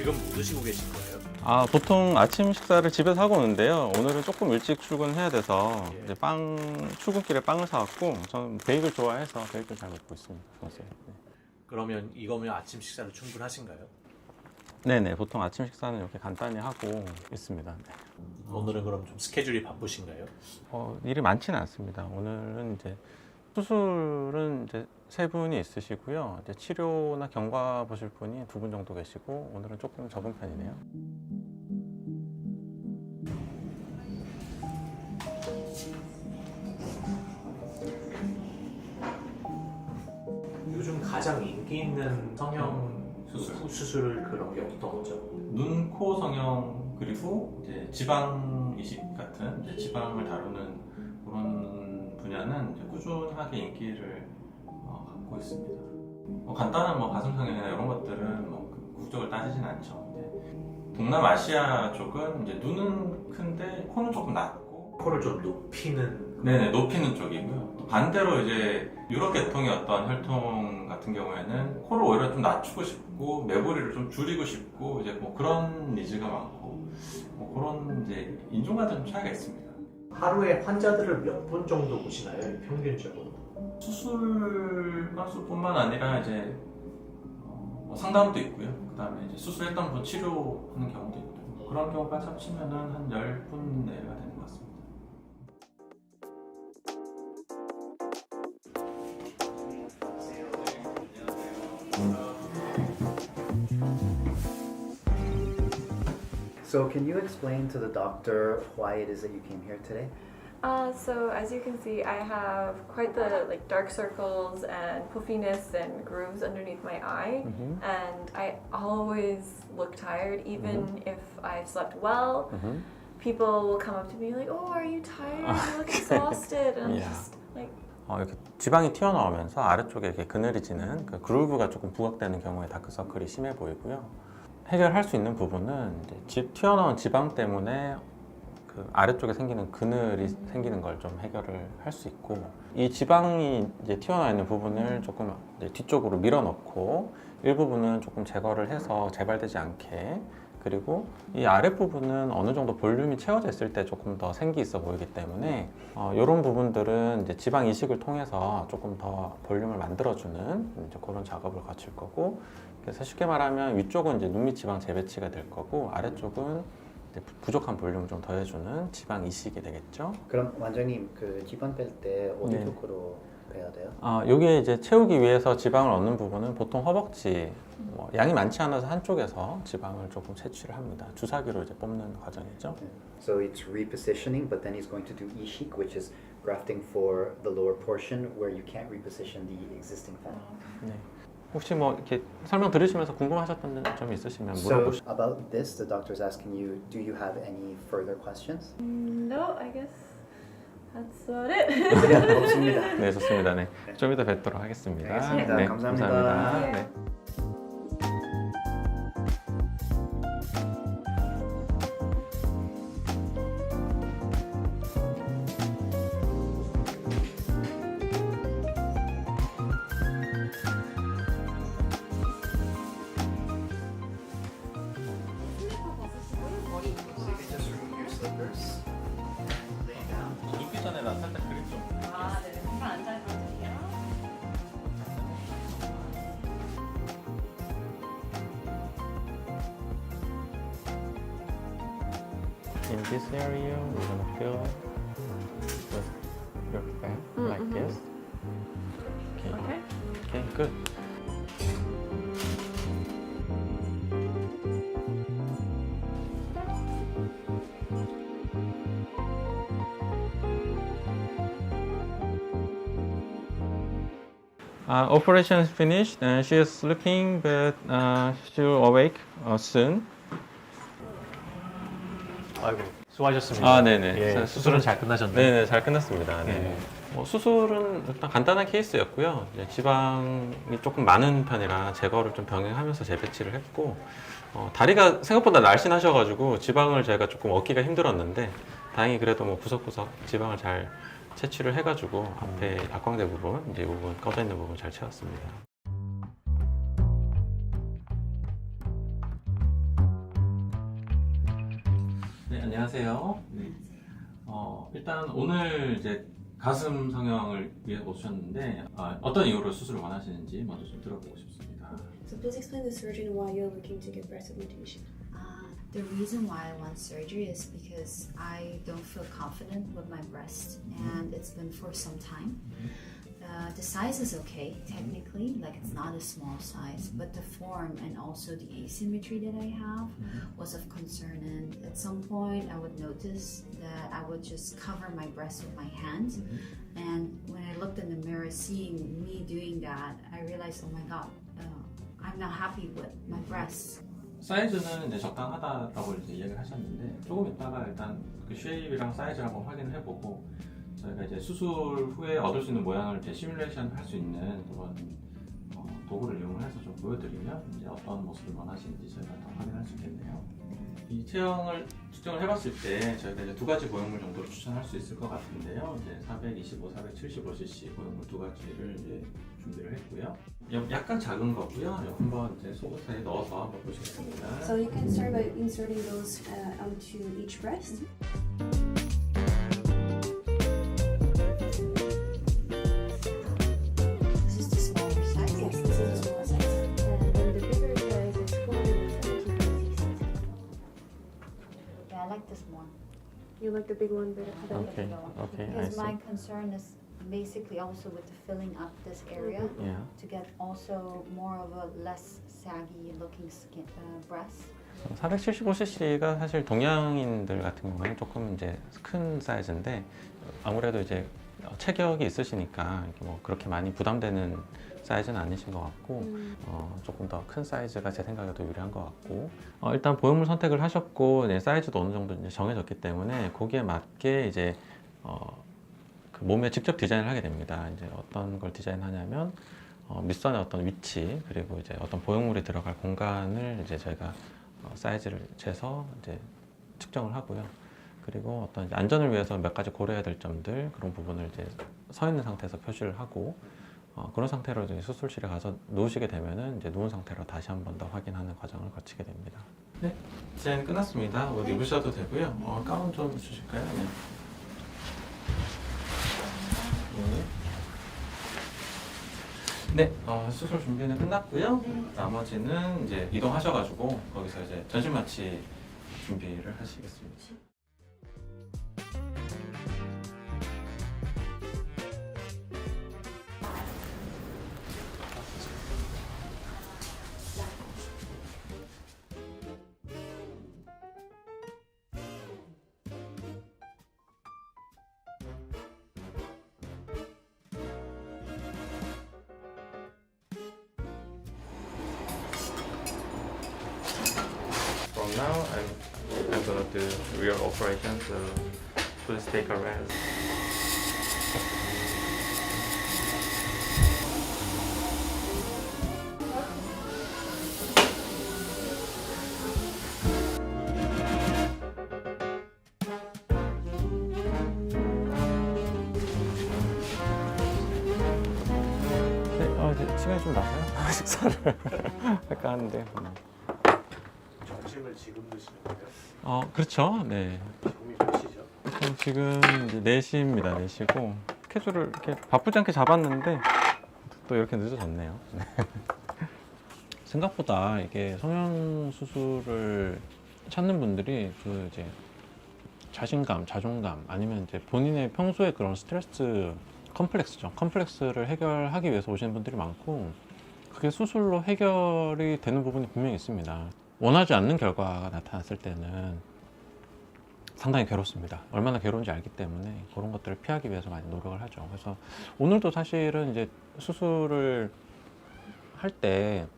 지금 뭐 드시고 계신 거예요? 보통 아침 식사를 집에서 하고 오는데요. 오늘은 조금 일찍 출근해야 돼서 이제 출근길에 빵을 사왔고, 저는 베이글 좋아해서 베이글 잘 먹고 있습니다. 평소에. 그러면 이거면 아침 식사로 충분하신가요? 네네, 보통 아침 식사는 이렇게 간단히 하고 있습니다. 네. 오늘은 그럼 좀 스케줄이 바쁘신가요? 일이 많지는 않습니다. 오늘은 이제 수술은 이제 3분이 있으시고요. 이제 치료나 경과 보실 분이 2분 정도 계시고, 오늘은 조금 적은 편이네요. 요즘 가장 인기 있는 성형 수술 그런 게 어떤 거죠? 눈, 코 성형 그리고 이제 지방 이식 같은 이제 지방을 다루는 그런 분야는 이제 꾸준하게 인기를 갖고 있습니다. 간단한 가슴 성형이나 이런 것들은 국적을 따지진 않죠. 이제 동남아시아 쪽은 이제 눈은 큰데 코는 조금 낮고, 코를 좀 높이는 네네, 높이는 쪽이고요. 또 반대로 이제 유럽 계통의 어떤 혈통 같은 경우에는 코를 오히려 좀 낮추고 싶고 매부리를 좀 줄이고 싶고 이제 그런 니즈가 많고 그런 이제 인종마다 좀 차이가 있습니다. 하루에 환자들을 몇 분 정도 보시나요? 평균적으로? 수술 건수뿐만 아니라 이제 상담도 있고요. 그다음에 이제 수술했던 분 치료하는 경우도 있고 그런 경우까지 합치면은 한 10분 내외가 되는 것 같습니다. So can you explain to the doctor why it is that you came here today? So as you can see, I have quite the dark circles and puffiness and grooves underneath my eye, and I always look tired, even if I've slept well. People will come up to me like, "Oh, are you tired? You look exhausted," and I'm Yeah. just like, 이렇게 지방이 튀어나오면서 아래쪽에 이렇게 그늘이지는 그 그루브가 조금 부각되는 경우에 다크서클이 심해 보이고요. 해결할 수 있는 부분은 이제 튀어나온 지방 때문에 그 아래쪽에 생기는 그늘이 생기는 걸 좀 해결을 할 수 있고, 이 지방이 이제 튀어나와 있는 부분을 조금 이제 뒤쪽으로 밀어넣고 일부분은 조금 제거를 해서 재발되지 않게, 그리고 이 아랫부분은 어느 정도 볼륨이 채워져 있을 때 조금 더 생기 있어 보이기 때문에 이런 부분들은 이제 지방 이식을 통해서 조금 더 볼륨을 만들어주는 이제 그런 작업을 거칠 거고, 그래서 쉽게 말하면 위쪽은 이제 눈밑 지방 재배치가 될 거고 아래쪽은 이제 부족한 볼륨을 좀 더해주는 지방 이식이 되겠죠. 그럼 원장님 그 지방 뺄 때 어디 네. 쪽으로 빼야 돼요? 여기에 이제 채우기 위해서 지방을 얻는 부분은 보통 허벅지, 양이 많지 않아서 한쪽에서 지방을 조금 채취를 합니다. 주사기로 이제 뽑는 과정이죠. So it's repositioning, but then he's going to do ishik, which is grafting for the lower portion where you can't reposition the existing fat. 네. 혹시 이렇게 설명 들으시면서 궁금하셨던 점이 있으시면 So 물어보시죠. about this, the doctor is asking you, do you have any further questions? no, I guess that's about it. 네, 없습니다. 네, 좋습니다. 네. 좀 이따 뵙도록 하겠습니다. 알겠습니다. 네, 감사합니다. 감사합니다. 네. 네. Just remove your slippers. Lay down. 눕기 전에 나 살짝 그림 좀. 아, 네. 잠깐 앉아있어도 돼요? In this area, we're gonna fill with your fat like this. Okay. Okay. Okay, good. Operation is finished and she is sleeping, but she will awake soon. 아이고 수고하셨습니다. 네네. 예, 수술은 잘 끝나셨나요? 네네, 잘 끝났습니다. 네. 수술은 일단 간단한 케이스였고요. 이제 지방이 조금 많은 편이라 제거를 좀 병행하면서 재배치를 했고, 다리가 생각보다 날씬하셔가지고 지방을 제가 조금 얻기가 힘들었는데, 다행히 그래도 구석구석 지방을 잘 채취를 해가지고 앞에 박광대 부분, 이제 이 부분 꺼져 있는 부분 잘 채웠습니다. 안녕하세요. 네. 일단 오늘 이제 가슴 성형을 위해 오셨는데 어떤 이유로 수술을 원하시는지 먼저 좀 들어보고 싶습니다. So please explain the surgeon why you're looking to get breast augmentation. The reason why I want surgery is because I don't feel confident with my breast, and it's been for some time. The size is okay, technically, like it's not a small size, but the form and also the asymmetry that I have was of concern. And at some point, I would notice that I would just cover my breast with my hands. And when I looked in the mirror, seeing me doing that, I realized, oh my god, I'm not happy with my breasts. 사이즈는 이제 적당하다라고 이제 이야기를 하셨는데 조금 이따가 일단 그 쉐입이랑 사이즈를 한번 확인을 해보고 저희가 이제 수술 후에 얻을 수 있는 모양을 이제 시뮬레이션 할 수 있는 그런 도구를 이용을 해서 좀 보여드리면 이제 어떤 모습을 원하시는지 저희가 더 확인할 수 있겠네요. 이 체형을 측정을 해봤을 때 저희가 이제 두 가지 보형물 정도를 추천할 수 있을 것 같은데요. 이제 425, 475cc 보형물 두 가지를 이제 준비를 했고요. 약간 작은 거고요. 한번 이제 속옷에 넣어서 한번 보시겠습니다. So you can start by inserting those onto each breast. This is the smaller size. Yes, this is a small size. And then the bigger size is 475cc. Yeah, I like this more. You like the big one better? Okay, okay, I Because see. my concern is basically also with the filling up this area Yeah. to get also more of a less saggy looking skin breast. 475cc가 사실 동양인들 같은 경우에는 조금 이제 큰 사이즈인데 아무래도 이제 체격이 있으시니까 이렇게 뭐 그렇게 많이 부담되는 사이즈는 아니신 것 같고 조금 더 큰 사이즈가 제 생각에도 유리한 것 같고 일단 보형물 선택을 하셨고 이제 사이즈도 어느 정도 이제 정해졌기 때문에 거기에 맞게 이제 그 몸에 직접 디자인을 하게 됩니다. 이제 어떤 걸 디자인하냐면 밑선의 어떤 위치 그리고 이제 어떤 보형물이 들어갈 공간을 이제 저희가 사이즈를 재서 이제 측정을 하고요. 그리고 어떤 이제 안전을 위해서 몇 가지 고려해야 될 점들 그런 부분을 이제 서 있는 상태에서 표시를 하고 그런 상태로 이제 수술실에 가서 누우시게 되면은 이제 누운 상태로 다시 한 번 더 확인하는 과정을 거치게 됩니다. 네, 디자인 끝났습니다. 옷 입으셔도 되고요. 가운 좀 주실까요? 네. 네, 수술 준비는 끝났고요. 나머지는 이제 이동하셔가지고 거기서 이제 전신 마취 준비를 하시겠습니다. From now, I'm gonna do real operation, so please take a rest. 네, 이제 시간이 좀 나서요? 식사를 할까 하는데. 점심을 지금 드시는 거예요? 그렇죠. 네. 지금이 몇 시죠? 지금 이제 4시입니다. 4시고 스케줄을 이렇게 바쁘지 않게 잡았는데 또 이렇게 늦어졌네요. 생각보다 이게 성형 수술을 찾는 분들이 그 이제 자신감, 자존감 아니면 이제 본인의 평소에 그런 스트레스 컴플렉스죠. 컴플렉스를 해결하기 위해서 오시는 분들이 많고 그게 수술로 해결이 되는 부분이 분명히 있습니다. 원하지 않는 결과가 나타났을 때는 상당히 괴롭습니다. 얼마나 괴로운지 알기 때문에 그런 것들을 피하기 위해서 많이 노력을 하죠. 그래서 오늘도 사실은 이제 수술을 할 때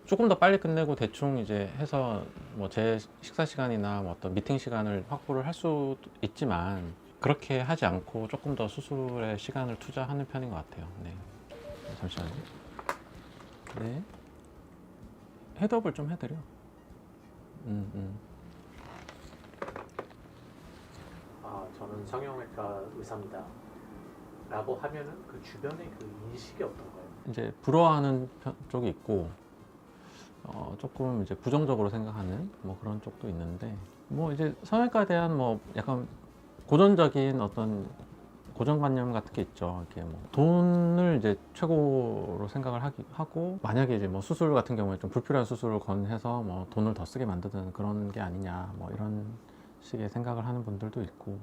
조금 더 빨리 끝내고 대충 이제 해서 뭐 제 식사 시간이나 뭐 어떤 미팅 시간을 확보를 할 수도 있지만 그렇게 하지 않고 조금 더 수술에 시간을 투자하는 편인 것 같아요. 네. 잠시만요. 네. 헤드업을 좀 해드려. 저는 성형외과 의사입니다. 라고 하면은 그 주변의 그 인식이 어떤가요? 이제 부러워하는 쪽이 있고 조금 이제 부정적으로 생각하는 뭐 그런 쪽도 있는데 뭐 이제 성형외과에 대한 뭐 약간 고전적인 어떤 고정관념 같은 게 있죠. 이렇게 뭐 돈을 이제 최고로 생각을 하고 만약에 이제 뭐 수술 같은 경우에 좀 불필요한 수술을 권해서 뭐 돈을 더 쓰게 만드는 그런 게 아니냐 뭐 이런 식의 생각을 하는 분들도 있고.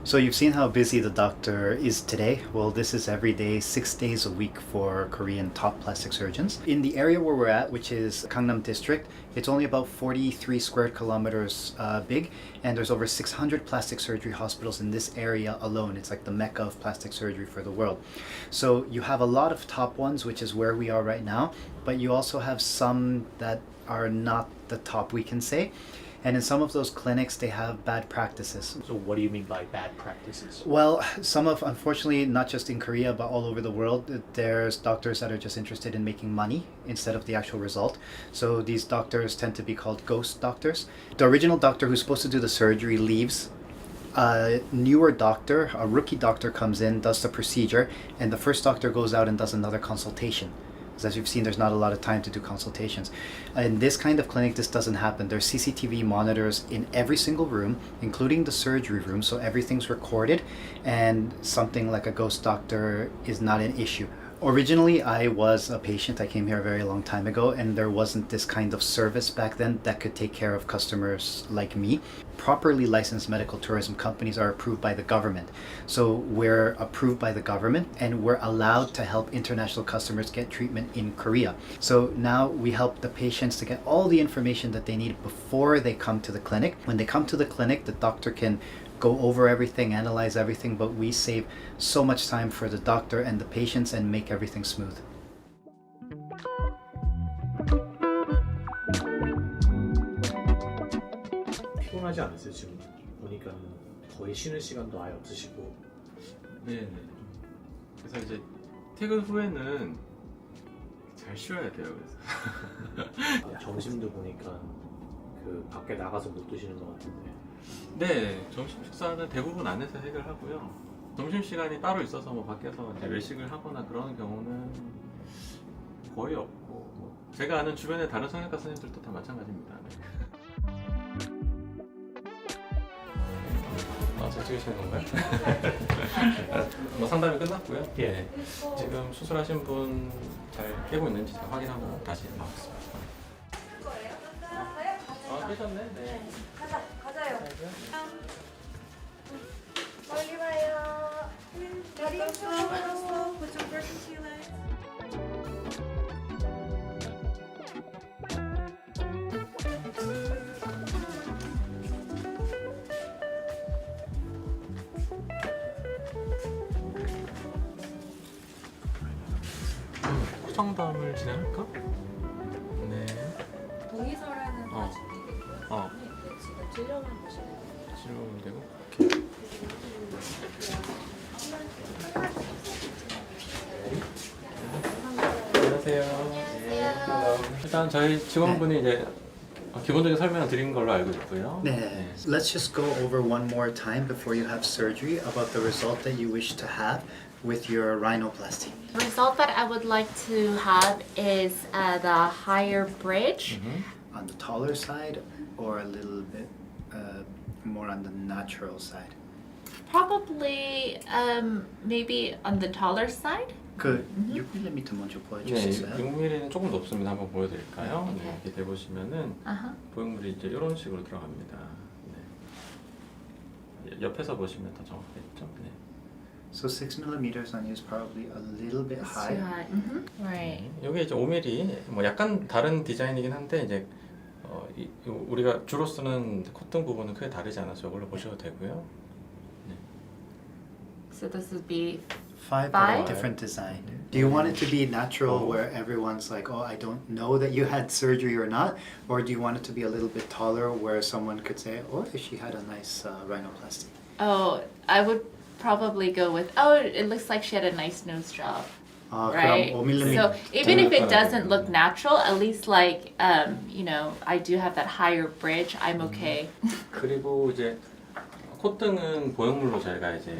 So you've seen how busy the doctor is today. Well, this is every day, 6 days a week for Korean top plastic surgeons. In the area where we're at, which is Gangnam District, it's only about 43 square kilometers big, and there's over 600 plastic surgery hospitals in this area alone. It's like the mecca of plastic surgery for the world. So you have a lot of top ones, which is where we are right now, but you also have some that are not the top, we can say. And in some of those clinics, they have bad practices. So what do you mean by bad practices? Well, unfortunately, not just in Korea, but all over the world, there's doctors that are just interested in making money instead of the actual result. So these doctors tend to be called ghost doctors. The original doctor who's supposed to do the surgery leaves. A newer doctor, a rookie doctor, comes in, does the procedure, and the first doctor goes out and does another consultation. As you've seen, there's not a lot of time to do consultations. In this kind of clinic, this doesn't happen. There's CCTV monitors in every single room, including the surgery room, so everything's recorded, and something like a ghost doctor is not an issue. Originally, I was a patient. I came here a very long time ago, and there wasn't this kind of service back then that could take care of customers like me. Properly licensed medical tourism companies are approved by the government. So we're approved by the government, and we're allowed to help international customers get treatment in Korea. So now we help the patients to get all the information that they need before they come to the clinic. When they come to the clinic, the doctor can go over everything, analyze everything, but we save so much time for the doctor and the patients and make everything smooth. 피곤하지 않으세요? 지금 보니까 거의 쉬는 시간도 아예 없으시고. 네. 그래서 이제 퇴근 후에는 잘 쉬어야 돼요. 그래서. 점심도 보니까 그 밖에 나가서 못 드시는 것 같은데. 네, 점심 식사는 대부분 안에서 해결하고요. 점심 시간이 따로 있어서 뭐 밖에서 이제 외식을 하거나 그러는 경우는 거의 없고, 뭐 제가 아는 주변의 다른 성형외과 선생님들도 다 마찬가지입니다. 네. 저 찍으시는 건가요? 뭐 상담이 끝났고요. 예. 지금 수술하신 분 잘 깨고 있는지 잘 확인하고 다시 나오겠습니다. 아, 깨셨네? 네. 가자요. 멀리 봐요. 다리 펴고 put some pressure to your legs. 상담을 진행할까? 네. 동의서라는 어. 다 준비되고요. 어. 네, 지금 진료만 보시면 됩니다. 치료면 되고. 오케이. 안녕하세요. 일단 저희 직원분이 이제 기본적인 설명을 드린 걸로 알고 있고요. 네. Let's just go over one more time before you have surgery about the result that you wish to have with your rhinoplasty. The result that I would like to have is the higher bridge. On the taller side or a little bit more on the natural side? Probably maybe on the taller side. 그 6mm 먼저 네, 보여주시겠어요? 6mm는 조금 높습니다. 한번 보여드릴까요? 네. 네, 이렇게 대보시면은 Uh-huh. 보형물이 이제 이런 식으로 들어갑니다. 네. 옆에서 보시면 더 정확하겠죠? 네. So 6mm on you is probably a little bit high. Right. 이게 이제 5mm, 뭐 약간 다른 디자인이긴 한데 이제 우리가 주로 쓰는 콧등 부분은 크게 다르지 않아서 이걸로 보셔도 되고요. So this would be 5 but a Five? different design. Do you want it to be natural where everyone's like, oh, I don't know that you had surgery or not? Or do you want it to be a little bit taller where someone could say, oh, she had a nice rhinoplasty? oh, I would probably go with it looks like she had a nice nose job. right? 그럼 5mm. So even if it doesn't look natural, at least like you know, I do have that higher bridge. I'm okay. 그리고 이제 콧등은 보형물로 저희가 이제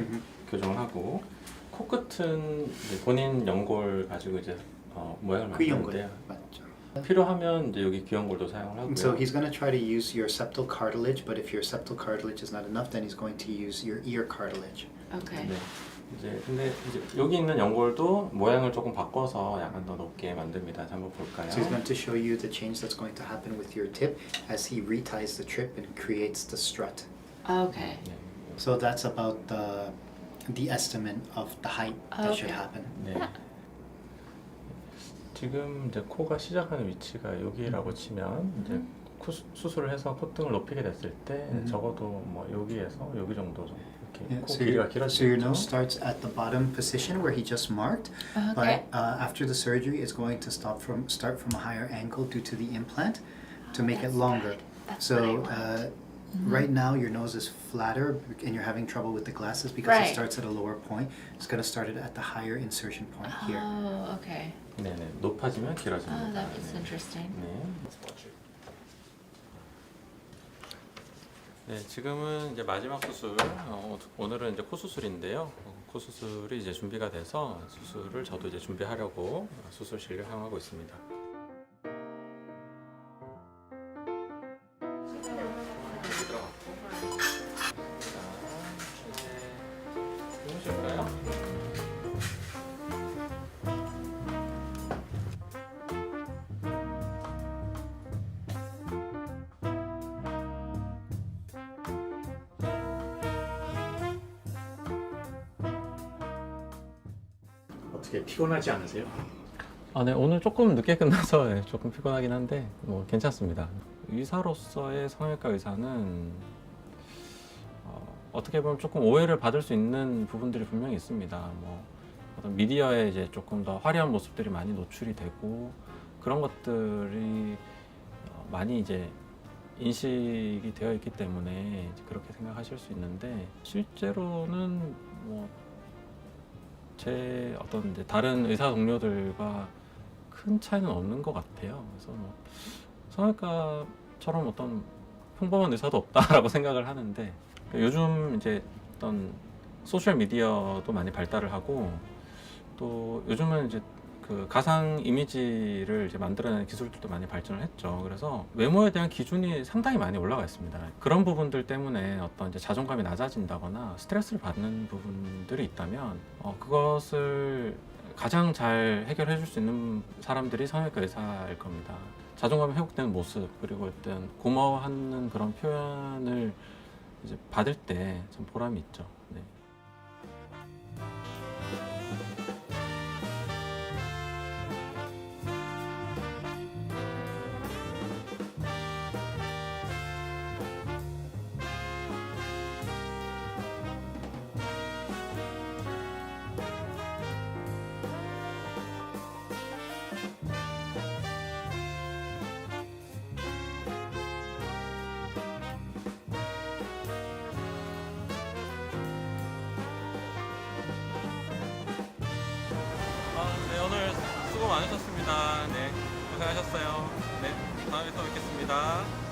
교정을 하고 코끝은 이제 본인 연골 가지고 이제 모양을 귀연골 만드는데요. 맞죠. 필요하면 이제 여기 귀연골도 사용을 하고요. So he's going to try to use your septal cartilage, but if your septal cartilage is not enough, then he's going to use your ear cartilage. Okay. 네. 이제 근데 이제 여기 있는 연골도 모양을 조금 바꿔서 약간 더 높게 만듭니다. 한번 볼까요? So he's going to show you the change that's going to happen with your tip as he reties the trip and creates the strut. Okay. 네. So that's about the estimate of the height that should Okay. happen. 네. 지금 이제 코가 시작하는 위치가 여기라고 치면 이제 수술을 해서 콧등을 높이게 됐을 때 적어도 뭐 여기에서 여기 정도 이렇게 Yeah, 코 so, 길이가 so your 길어지겠죠. nose starts at the bottom position where he just marked, Okay. but after the surgery, it's going to start from a higher angle due to the implant to make it longer. So right now your nose is flatter and you're having trouble with the glasses because Right. it starts at a lower point. It's going to start it at the higher insertion point here. Oh, okay. 네네 높아지면 길어집니다. Oh, that is interesting. 네. 네, 지금은 이제 마지막 수술. 오늘은 이제 코 수술인데요. 코 수술이 이제 준비가 돼서 수술을 저도 이제 준비하려고 수술실을 향하고 있습니다. 주무실까요? 어떻게 피곤하지 않으세요? 아, 네, 오늘 조금 늦게 끝나서 네, 조금 피곤하긴 한데 뭐 괜찮습니다. 의사로서의 성형외과 의사는 어떻게 보면 조금 오해를 받을 수 있는 부분들이 분명히 있습니다. 뭐 어떤 미디어에 이제 조금 더 화려한 모습들이 많이 노출이 되고 그런 것들이 많이 이제 인식이 되어 있기 때문에 이제 그렇게 생각하실 수 있는데 실제로는 뭐 제 어떤 이제 다른 의사 동료들과 큰 차이는 없는 것 같아요. 그래서 뭐 성형외과처럼 어떤 평범한 의사도 없다라고 생각을 하는데 요즘 이제 어떤 소셜 미디어도 많이 발달을 하고 또 요즘은 이제 그 가상 이미지를 이제 만들어내는 기술들도 많이 발전을 했죠. 그래서 외모에 대한 기준이 상당히 많이 올라가 있습니다. 그런 부분들 때문에 어떤 이제 자존감이 낮아진다거나 스트레스를 받는 부분들이 있다면 그것을 가장 잘 해결해 줄 수 있는 사람들이 성형외과 의사일 겁니다. 자존감이 회복되는 모습 그리고 어떤 고마워하는 그런 표현을 이제 받을 때 좀 보람이 있죠. 네. 네, 오늘 수고 많으셨습니다. 네, 고생하셨어요. 네, 다음에 또 뵙겠습니다.